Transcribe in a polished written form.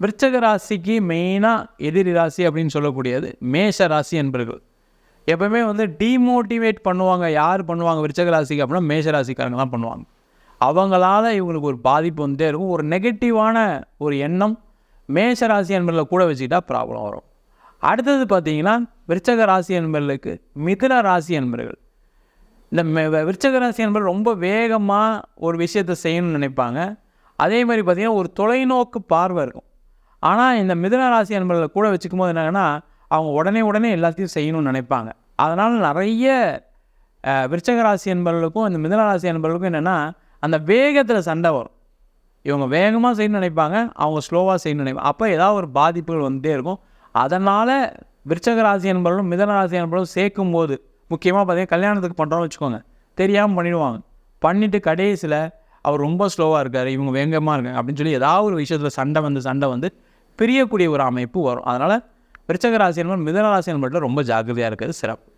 விருச்சக ராசிக்கு மெயினாக எதிரி ராசி அப்படின்னு சொல்லக்கூடியது மேஷ ராசி என்பர்கள். எப்பவுமே வந்து டீமோட்டிவேட் பண்ணுவாங்க. யார் பண்ணுவாங்க விருச்சக ராசிக்கு அப்படின்னா மேஷ ராசிக்காரங்களாம் பண்ணுவாங்க. அவங்களால இவங்களுக்கு ஒரு பாதிப்பு வந்துட்டே இருக்கும். ஒரு நெகட்டிவான ஒரு எண்ணம் மேஷ ராசி என்பர்களை கூட வச்சுக்கிட்டா ப்ராப்ளம் வரும். அடுத்தது பார்த்தீங்கன்னா விருச்சக ராசி என்பர்களுக்கு மிதுன ராசி என்பர்கள். இந்த விருச்சக ராசி என்பர்கள் ரொம்ப வேகமாக ஒரு விஷயத்தை செய்யணும்னு நினைப்பாங்க. அதே மாதிரி பார்த்திங்கன்னா ஒரு தொலைநோக்கு பார்வை இருக்கும். ஆனால் இந்த மிதுன ராசி என்பர்களை கூட வச்சுக்கும் போது என்னங்கன்னா அவங்க உடனே எல்லாத்தையும் செய்யணும்னு நினைப்பாங்க. அதனால் நிறைய விருச்சக ராசி என்பவர்களுக்கும் இந்த மிதுன ராசி என்பவர்களுக்கும் என்னென்னா அந்த வேகத்தில் சண்டை வரும். இவங்க வேகமாக செய்யணும்னு நினைப்பாங்க, அவங்க ஸ்லோவாக செய்யணும்னு நினைப்பாங்க. அப்போ ஏதாவது ஒரு பாதிப்புகள் வந்துகிட்டே இருக்கும். அதனால் விருச்சக ராசி என்பவர்களும் மிதுன ராசி என்பவர்களும் சேர்க்கும் போது முக்கியமாக பார்த்தீங்கன்னா கல்யாணத்துக்கு பண்ணுறோம்னு வச்சுக்கோங்க, தெரியாமல் பண்ணிடுவாங்க. பண்ணிவிட்டு கடைசியில் அவர் ரொம்ப ஸ்லோவாக இருக்கார், இவங்க வேகமாக இருக்காங்க அப்படின்னு சொல்லி ஏதாவது ஒரு விஷயத்தில் சண்டை வந்து பிரியக்கூடிய ஒரு அமைப்பு வரும். அதனால் விருச்சக ராசி என்பது மிதுன ராசி என்பதில் ரொம்ப ஜாக்கிரதையாக இருக்கிறது சிறப்பு.